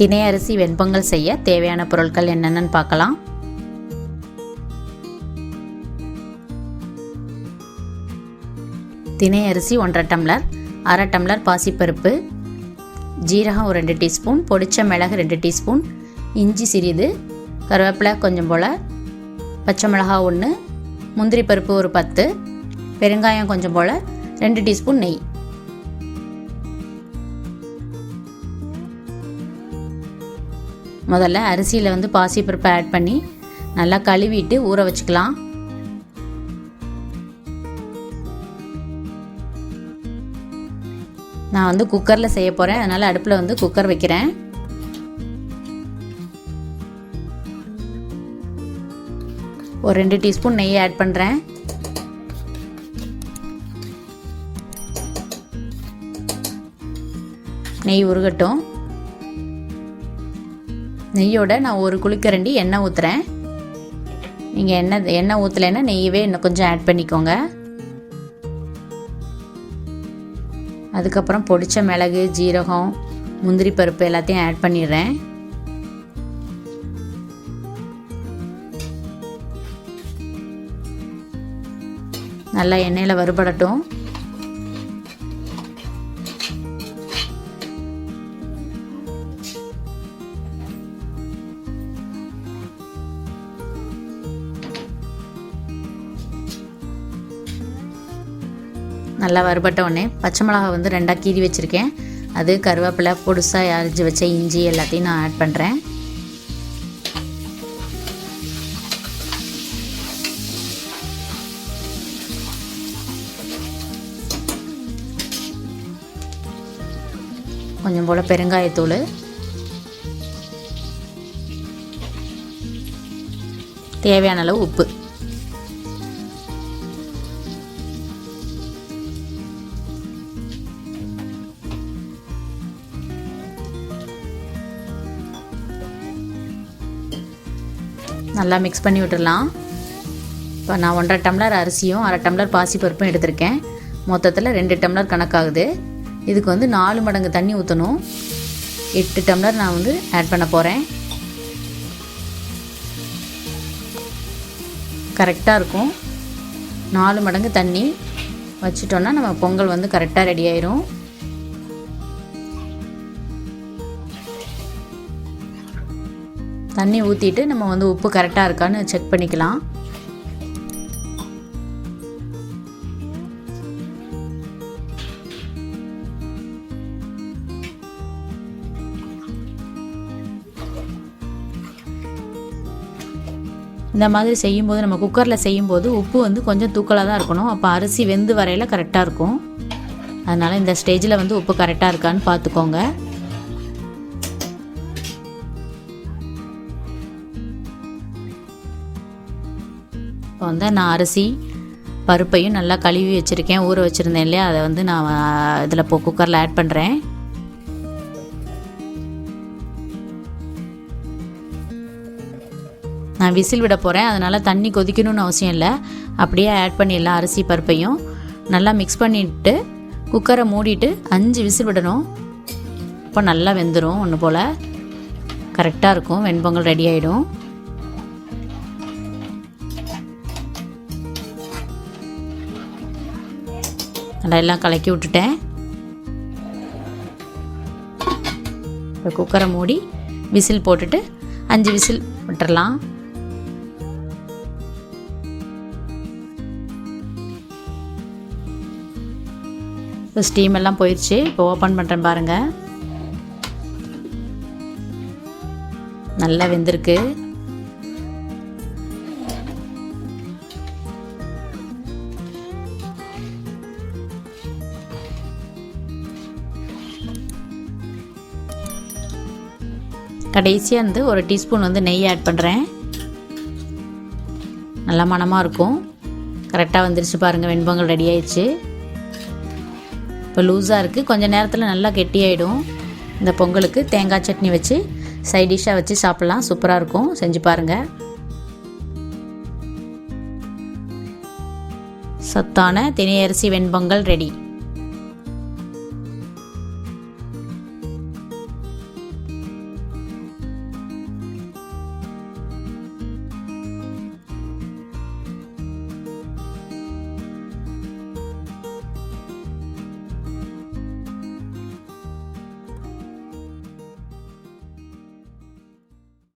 தினை அரிசி வெண்பொங்கல் செய்ய தேவையான பொருட்கள் என்னென்னு பார்க்கலாம். தினை அரிசி 1.5 டம்ளர், 1/2 டம்ளர் பாசிப்பருப்பு, ஜீரகம் ஒரு 2 டீஸ்பூன், பொடிச்ச மிளகு 2 டீஸ்பூன், இஞ்சி சிறிது, கருவேப்பிலை கொஞ்சம் போல், பச்சை மிளகாய் 1, முந்திரி பருப்பு ஒரு 10, பெருங்காயம் கொஞ்சம் போல், 2 டீஸ்பூன் நெய். முதல்ல அரிசியில் பாசிப்பருப்பை ஆட் பண்ணி நல்லா கழுவிட்டு ஊற வச்சுக்கலாம். நான் குக்கரில் செய்ய போகிறேன், அதனால் அடுப்பில் குக்கர் வைக்கிறேன். ஒரு 2 டீஸ்பூன் நெய் ஆட் பண்ணுறேன். நெய் உருகட்டும். நெய்யோட நான் ஒரு குளிக்கரண்டி எண்ணெய் ஊற்றுறேன். நீங்கள் எண்ணெய் ஊற்றலைன்னா நெய்யவே இன்னும் கொஞ்சம் ஆட் பண்ணிக்கோங்க. அதுக்கப்புறம் பொடிச்ச மிளகு, ஜீரகம், முந்திரி பருப்பு எல்லாத்தையும் ஆட் பண்ணிடுறேன். நல்லா எண்ணெயில் வறுபடட்டும். நல்லா வறுபட்ட உடனே பச்சை மிளகாய் 2 கீறி வச்சுருக்கேன். அது கருவேப்பிலை, பொடிசாக அரிஞ்சு வச்ச இஞ்சி எல்லாத்தையும் நான் ஆட் பண்ணுறேன். கொஞ்சம் போல் பெருங்காயத்தூள், தேவையான அளவு உப்பு. நல்லா மிக்ஸ் பண்ணி விட்டுடலாம். இப்போ நான் 1.5 டம்ளர் அரிசியும் 1/2 டம்ளர் பாசிப்பருப்பும் எடுத்திருக்கேன். மொத்தத்தில் 2 டம்ளர் கணக்காகுது. இதுக்கு 4 மடங்கு தண்ணி ஊற்றணும். 8 டம்ளர் நான் ஆட் பண்ண போகிறேன். கரெக்டாக இருக்கும். 4 மடங்கு தண்ணி வச்சிட்டோன்னா நம்ம பொங்கல் கரெக்டாக ரெடி ஆயிரும். தண்ணி ஊற்றிட்டு நம்ம உப்பு கரெக்டாக இருக்கான்னு செக் பண்ணிக்கலாம். இந்த மாதிரி செய்யும்போது, நம்ம குக்கரில் செய்யும்போது உப்பு கொஞ்சம் தூக்கலாக தான் இருக்கணும். அப்போ அரிசி வெந்து வரையில் கரெக்டாக இருக்கும். அதனால் இந்த ஸ்டேஜில் உப்பு கரெக்டாக இருக்கான்னு பார்த்துக்கோங்க. இப்போ நான் அரிசி பருப்பையும் நல்லா கழுவி வச்சுருக்கேன், ஊற வச்சுருந்தேன் இல்லையா, அதை நான் இதில் குக்கரில் ஆட் பண்ணுறேன். நான் விசில் விட போகிறேன், அதனால் தண்ணி கொதிக்கணும்னு அவசியம் இல்லை. அப்படியே ஆட் பண்ணிடலாம். அரிசி பருப்பையும் நல்லா மிக்ஸ் பண்ணிவிட்டு குக்கரை மூடிட்டு 5 விசில் விடணும். இப்போ நல்லா வெந்துடும். ஒன்று போல் கரெக்டாக இருக்கும். வெண்பொங்கல் ரெடி ஆகிடும். நல்லா எல்லாம் கலக்கி விட்டுட்டேன். இப்போ குக்கரை மூடி விசில் போட்டுட்டு 5 விசில் விட்டுறலாம். இப்போ ஸ்டீம் எல்லாம் போயிடுச்சு. இப்போ ஓப்பன் பண்ணுறேன் பாருங்கள். நல்லா வெந்திருக்கு. கடைசியாக 1 டீஸ்பூன் நெய் ஆட் பண்ணுறேன். நல்லா மணமாக இருக்கும். கரெக்டாக வந்துருச்சு பாருங்கள். வெண்பொங்கல் ரெடி ஆயிடுச்சு. இப்போ லூஸாக இருக்குது. கொஞ்சம் நேரத்தில் நல்லா கெட்டியாயிடும். இந்த பொங்கலுக்கு தேங்காய் சட்னி வச்சு சைட் டிஷ்ஷாக வச்சு சாப்பிட்லாம். சூப்பராக இருக்கும். செஞ்சு பாருங்கள். சத்தான தினை அரிசி வெண்பொங்கல் ரெடி.